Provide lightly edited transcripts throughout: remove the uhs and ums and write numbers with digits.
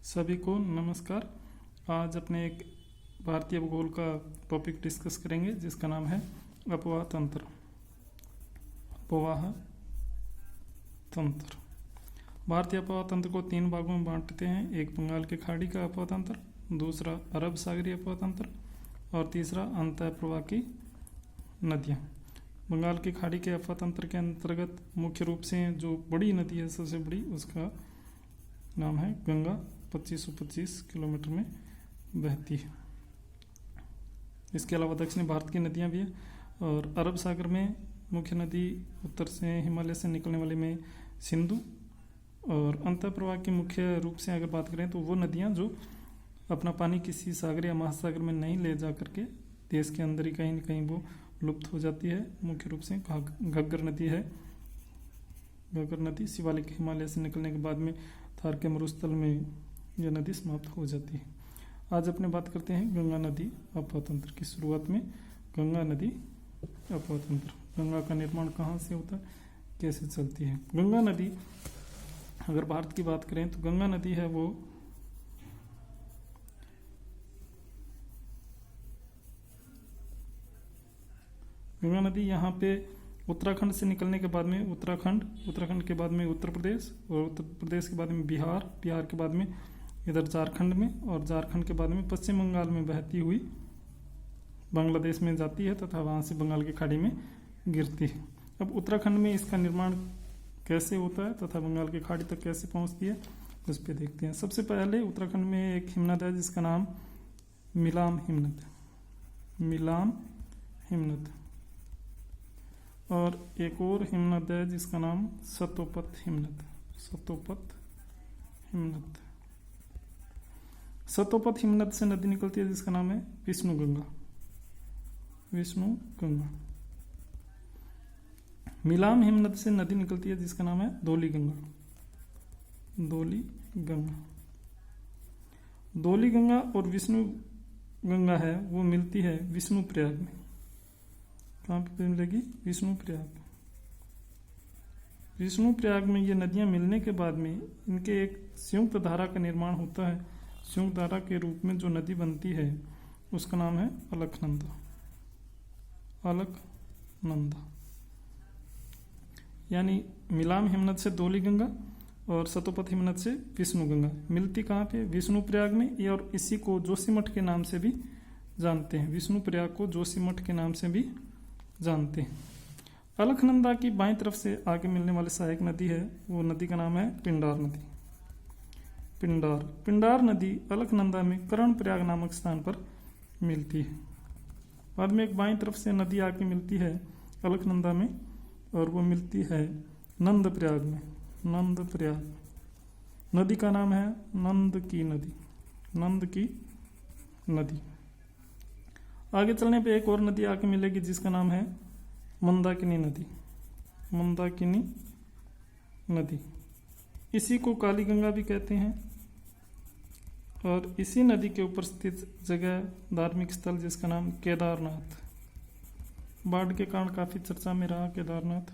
सभी को नमस्कार। आज अपने एक भारतीय भूगोल का टॉपिक डिस्कस करेंगे जिसका नाम है अपवाह तंत्र। अपवाह तंत्र। भारतीय अपवाह तंत्र को तीन भागों में बांटते हैं। एक बंगाल की खाड़ी का अपवाह तंत्र, दूसरा अरब सागरीय अपवाह तंत्र और तीसरा अंतः प्रवाह की नदियाँ। बंगाल की खाड़ी के अपवाह तंत्र के अंतर्गत मुख्य रूप से जो बड़ी नदी है, सबसे बड़ी, उसका नाम है गंगा। 2525 किलोमीटर में बहती है। इसके अलावा दक्षिणी भारत की नदियां भी हैं और अरब सागर में मुख्य नदी उत्तर से हिमालय से निकलने वाली में सिंधु, और अंतः प्रवाह की मुख्य रूप से अगर बात करें तो वो नदियां जो अपना पानी किसी सागर या महासागर में नहीं ले जा करके देश के अंदर ही कहीं न कहीं वो लुप्त हो जाती है। मुख्य रूप से घग्गर नदी है। घग्गर नदी शिवालिक हिमालय से निकलने के बाद में थार के मरुस्थल में यह नदी समाप्त हो जाती है। आज अपने बात करते हैं गंगा नदी अपवाह तंत्र की। शुरुआत में गंगा नदी अपवाह तंत्र। गंगा का निर्माण कहाँ से होता है, कैसे चलती है। गंगा नदी, अगर भारत की बात करें तो गंगा नदी है वो गंगा नदी यहाँ पे उत्तराखंड से निकलने के बाद में उत्तराखंड के बाद में उत्तर प्रदेश, और उत्तर प्रदेश के बाद में बिहार के बाद में इधर झारखंड में, और झारखंड के बाद में पश्चिम बंगाल में बहती हुई बांग्लादेश में जाती है तथा वहाँ से बंगाल की खाड़ी में गिरती है। अब उत्तराखंड में इसका निर्माण कैसे होता है तथा बंगाल की खाड़ी तक कैसे पहुँचती है, उस पर देखते हैं। सबसे पहले उत्तराखंड में एक हिमनद है जिसका नाम मिलाम हिमनद, और एक और हिमनद है जिसका नाम सतोपत हिमनद। सतोपत हिमनद से नदी निकलती है जिसका नाम है विष्णु गंगा। मिलाम हिमनद से नदी निकलती है जिसका नाम है धौली गंगा और विष्णु गंगा है वो मिलती है विष्णु प्रयाग में। कहाँ पे मिलेगी? विष्णु प्रयाग में ये नदियां मिलने के बाद में इनके एक संयुक्त धारा का निर्माण होता है। संयुक्त धारा के रूप में जो नदी बनती है उसका नाम है अलकनंदा। यानी मिलाम हिमनद से धौली गंगा और सतोपत हिमनद से विष्णु गंगा मिलती कहाँ पे? विष्णु प्रयाग में। और इसी को जोशीमठ के नाम से भी जानते हैं। विष्णु प्रयाग को जोशीमठ के नाम से भी जानते हैं। अलकनंदा की बाईं तरफ से आगे मिलने वाली सहायक नदी है, वो नदी का नाम है पिंडार नदी। पिंडार नदी अलकनंदा में कर्णप्रयाग नामक स्थान पर मिलती है। बाद में एक बाईं तरफ से नदी आके मिलती है अलकनंदा में, और वो मिलती है नंदप्रयाग में। नदी का नाम है नंद की नदी। आगे चलने पे एक और नदी आके मिलेगी जिसका नाम है मंदाकिनी नदी। इसी को काली गंगा भी कहते हैं। और इसी नदी के ऊपर स्थित जगह धार्मिक स्थल जिसका नाम केदारनाथ। बाढ़ के कारण काफी चर्चा में रहा केदारनाथ।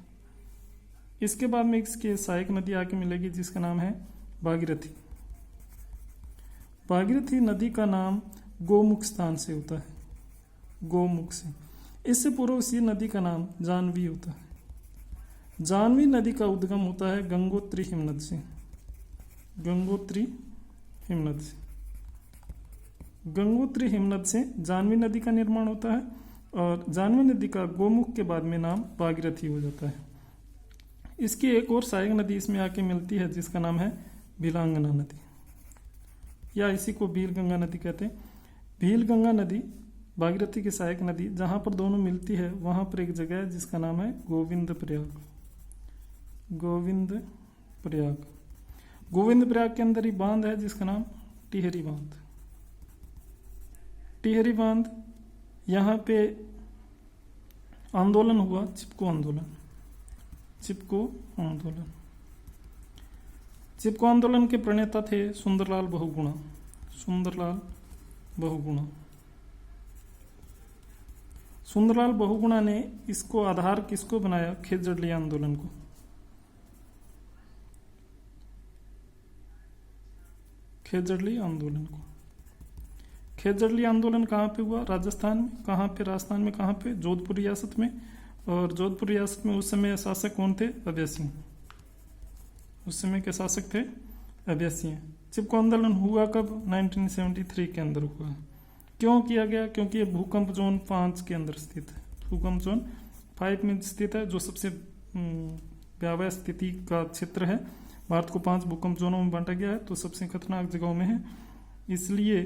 इसके बाद में इसकी सहायक नदी आके मिलेगी जिसका नाम है भागीरथी नदी का नाम गोमुख स्थान से होता है। गोमुख से। इससे पूर्व इसी नदी का नाम जानवी होता है। जानवी नदी का उद्गम होता है गंगोत्री हिमनद से जानवी नदी का निर्माण होता है, और जानवी नदी का गोमुख के बाद में नाम भागीरथी हो जाता है। इसकी एक और सहायक नदी इसमें आके मिलती है जिसका नाम है भीलांगना नदी, या इसी को भील गंगा नदी कहते हैं। भील गंगा नदी भागीरथी की सहायक नदी, जहां पर दोनों मिलती है वहां पर एक जगह है जिसका नाम है गोविंद प्रयाग के अंदर ही बांध है जिसका नाम टिहरी बांध। यहाँ पे आंदोलन हुआ, चिपको आंदोलन के प्रणेता थे सुंदरलाल बहुगुणा ने इसको आधार किसको बनाया? खेजड़ली आंदोलन को। खेजड़ली आंदोलन को। खेजड़ली आंदोलन कहाँ पे हुआ? राजस्थान में। कहाँ पे? राजस्थान में कहाँ पे? जोधपुर रियासत में। और जोधपुर रियासत में उस समय शासक कौन थे? अभय सिंह। उस समय के शासक थे अभय सिंह। चिपको आंदोलन हुआ कब? 1973 के अंदर हुआ। क्यों किया गया? क्योंकि ये भूकंप जोन 5 के अंदर स्थित है। भूकंप जोन 5 में स्थित है, जो सबसे भयावह स्थिति का क्षेत्र है। भारत को 5 भूकंप जोनों में बांटा गया है, तो सबसे खतरनाक जगहों में है, इसलिए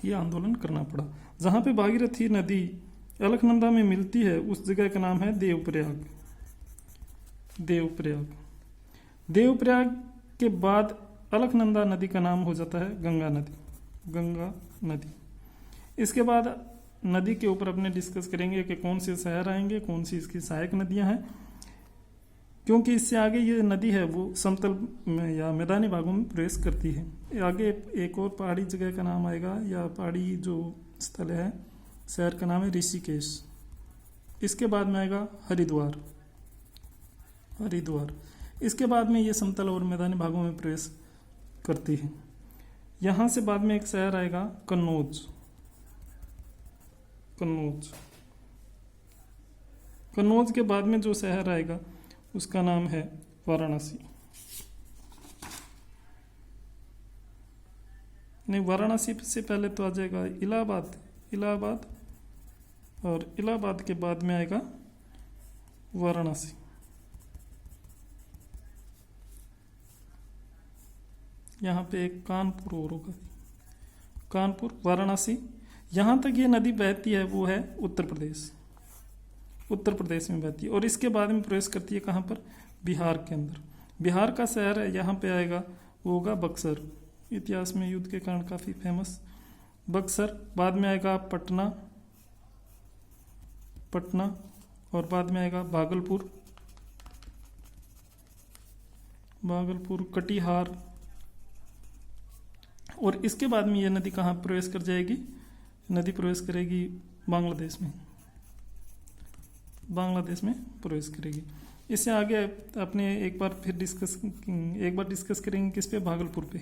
ये आंदोलन करना पड़ा। जहाँ पे भागीरथी नदी अलकनंदा में मिलती है, उस जगह का नाम है देवप्रयाग। देवप्रयाग। देवप्रयाग के बाद अलकनंदा नदी का नाम हो जाता है गंगा नदी। गंगा नदी। इसके बाद नदी के ऊपर अपने डिस्कस करेंगे कि कौन से शहर आएंगे, कौन सी इसकी सहायक नदियां हैं, क्योंकि इससे आगे ये नदी है वो समतल में या मैदानी भागों में प्रवेश करती है। आगे एक और पहाड़ी जगह का नाम आएगा, या पहाड़ी जो स्थल है, शहर का नाम है ऋषिकेश। इसके बाद में आएगा हरिद्वार। हरिद्वार। इसके बाद में ये समतल और मैदानी भागों में प्रवेश करती है। यहाँ से बाद में एक शहर आएगा कन्नौज। कन्नौज। कन्नौज के बाद में जो शहर आएगा उसका नाम है वाराणसी। नहीं, वाराणसी से पहले तो आ जाएगा इलाहाबाद। इलाहाबाद। और इलाहाबाद के बाद में आएगा वाराणसी। यहाँ पे एक कानपुर और होगा। कानपुर, वाराणसी। यहाँ तक ये नदी बहती है वो है उत्तर प्रदेश। उत्तर प्रदेश में बहती है, और इसके बाद में प्रवेश करती है कहाँ पर? बिहार के अंदर। बिहार का शहर है यहाँ पे आएगा, वो होगा बक्सर। इतिहास में युद्ध के कारण काफ़ी फेमस बक्सर। बाद में आएगा पटना। पटना। और बाद में आएगा भागलपुर। भागलपुर, कटिहार। और इसके बाद में ये नदी कहाँ प्रवेश कर जाएगी? नदी प्रवेश करेगी बांग्लादेश में। बांग्लादेश में प्रवेश करेगी। इससे आगे अपने एक बार डिस्कस करेंगे किस पे? भागलपुर पे।